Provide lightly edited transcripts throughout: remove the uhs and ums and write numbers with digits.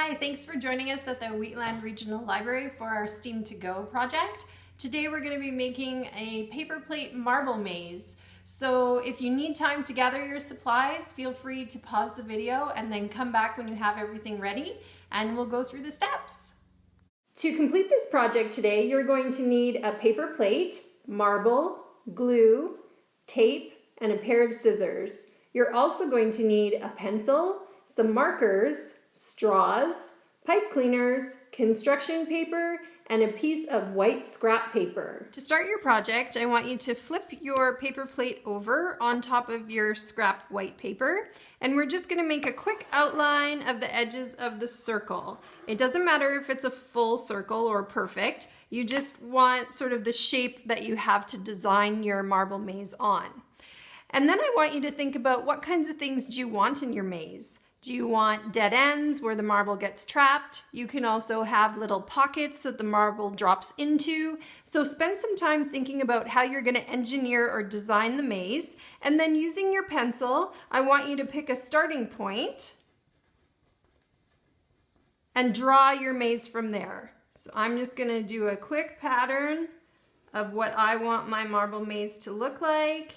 Hi, thanks for joining us at the Wheatland Regional Library for our STEAM to Go project. Today we're going to be making a paper plate marble maze. So if you need time to gather your supplies, feel free to pause the video and then come back when you have everything ready and we'll go through the steps. To complete this project today, you're going to need a paper plate, marble, glue, tape, and a pair of scissors. You're also going to need a pencil, some markers, straws, pipe cleaners, construction paper, and a piece of white scrap paper. To start your project, I want you to flip your paper plate over on top of your scrap white paper, and we're just going to make a quick outline of the edges of the circle. It doesn't matter if it's a full circle or perfect, you just want sort of the shape that you have to design your marble maze on. And then I want you to think about what kinds of things do you want in your maze. Do you want dead ends where the marble gets trapped? You can also have little pockets that the marble drops into. So spend some time thinking about how you're going to engineer or design the maze. And then using your pencil, I want you to pick a starting point and draw your maze from there. So I'm just going to do a quick pattern of what I want my marble maze to look like.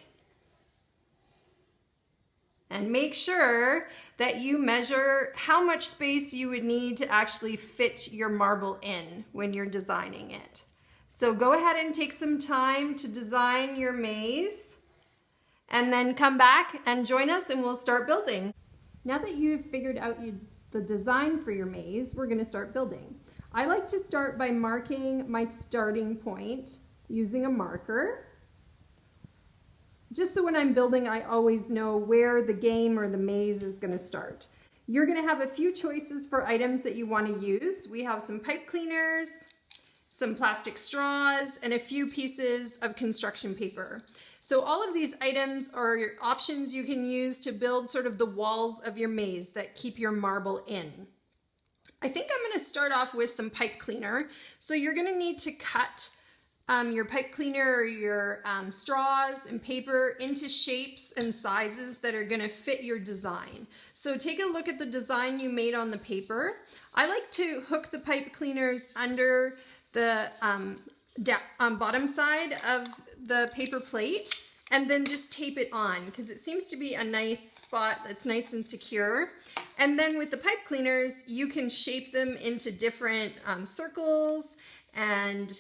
And make sure that you measure how much space you would need to actually fit your marble in when you're designing it. So go ahead and take some time to design your maze and then come back and join us and we'll start building. Now that you've figured out the design for your maze, we're going to start building. I like to start by marking my starting point using a marker. Just so when I'm building, I always know where the game or the maze is going to start. You're going to have a few choices for items that you want to use. We have some pipe cleaners, some plastic straws, and a few pieces of construction paper. So all of these items are options you can use to build sort of the walls of your maze that keep your marble in. I think I'm going to start off with some pipe cleaner. So you're going to need to cut your pipe cleaner or your straws and paper into shapes and sizes that are going to fit your design. So take a look at the design you made on the paper. I like to hook the pipe cleaners under the bottom side of the paper plate and then just tape it on because it seems to be a nice spot that's nice and secure. And then with the pipe cleaners, you can shape them into different circles and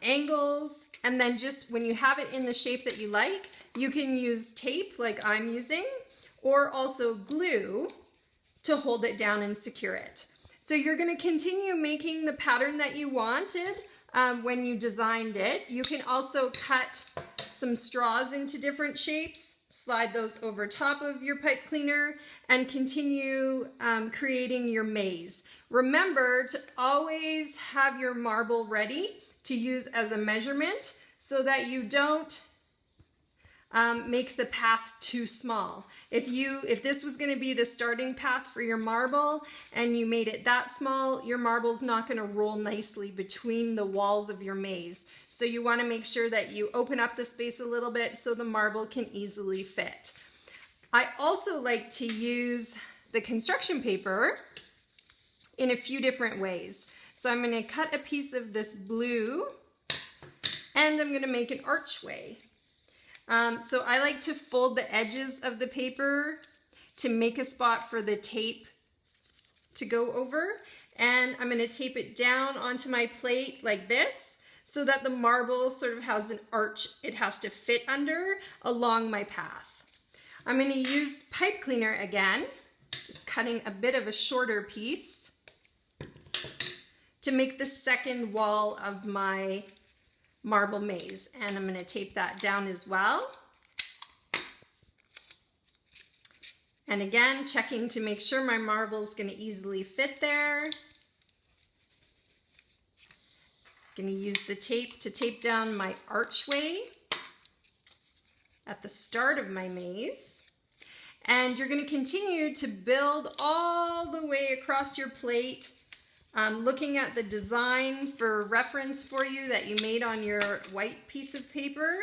angles, and then just when you have it in the shape that you like, you can use tape like I'm using, or also glue to hold it down and secure it. So you're going to continue making the pattern that you wanted when you designed it. You can also cut some straws into different shapes, slide those over top of your pipe cleaner, and continue creating your maze. Remember to always have your marble ready to use as a measurement so that you don't make the path too small. If this was going to be the starting path for your marble and you made it that small, your marble's not going to roll nicely between the walls of your maze. So you want to make sure that you open up the space a little bit so the marble can easily fit. I also like to use the construction paper in a few different ways. So I'm going to cut a piece of this blue and I'm going to make an archway. So I like to fold the edges of the paper to make a spot for the tape to go over. And I'm going to tape it down onto my plate like this so that the marble sort of has an arch it has to fit under along my path. I'm going to use pipe cleaner again, just cutting a bit of a shorter piece to make the second wall of my marble maze. And I'm going to tape that down as well. And again, checking to make sure my marble is going to easily fit there. Going to use the tape to tape down my archway at the start of my maze. And you're going to continue to build all the way across your plate, looking at the design for reference for you that you made on your white piece of paper.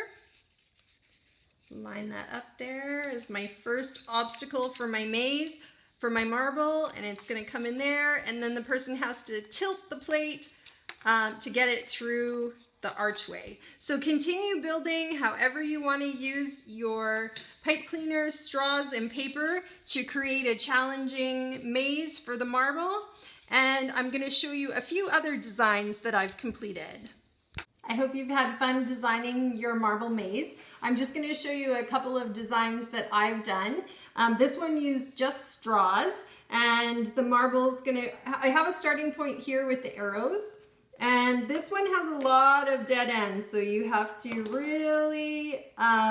Line that up there as my first obstacle for my maze. for my marble, and it's gonna come in there, and then the person has to tilt the plate to get it through the archway. So continue building however you want to use your pipe cleaners, straws, and paper to create a challenging maze for the marble. And I'm going to show you a few other designs that I've completed. I hope you've had fun designing your marble maze. I'm just going to show you a couple of designs that I've done. This one used just straws, and the marble's I have a starting point here with the arrows. And this one has a lot of dead ends, so you have to really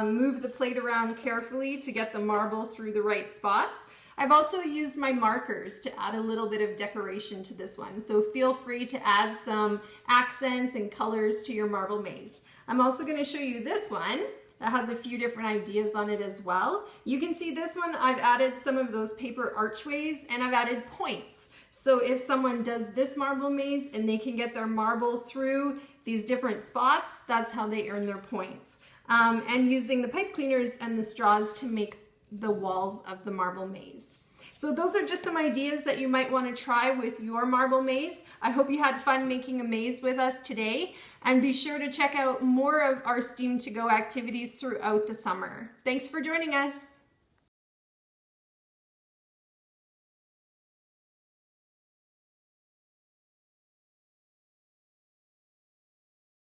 move the plate around carefully to get the marble through the right spots. I've also used my markers to add a little bit of decoration to this one, so feel free to add some accents and colors to your marble maze. I'm also going to show you this one that has a few different ideas on it as well. You can see this one, I've added some of those paper archways, and I've added points. So if someone does this marble maze and they can get their marble through these different spots, that's how they earn their points. And using the pipe cleaners and the straws to make the walls of the marble maze. So those are just some ideas that you might want to try with your marble maze. I hope you had fun making a maze with us today, and be sure to check out more of our STEAM2Go activities throughout the summer. Thanks for joining us.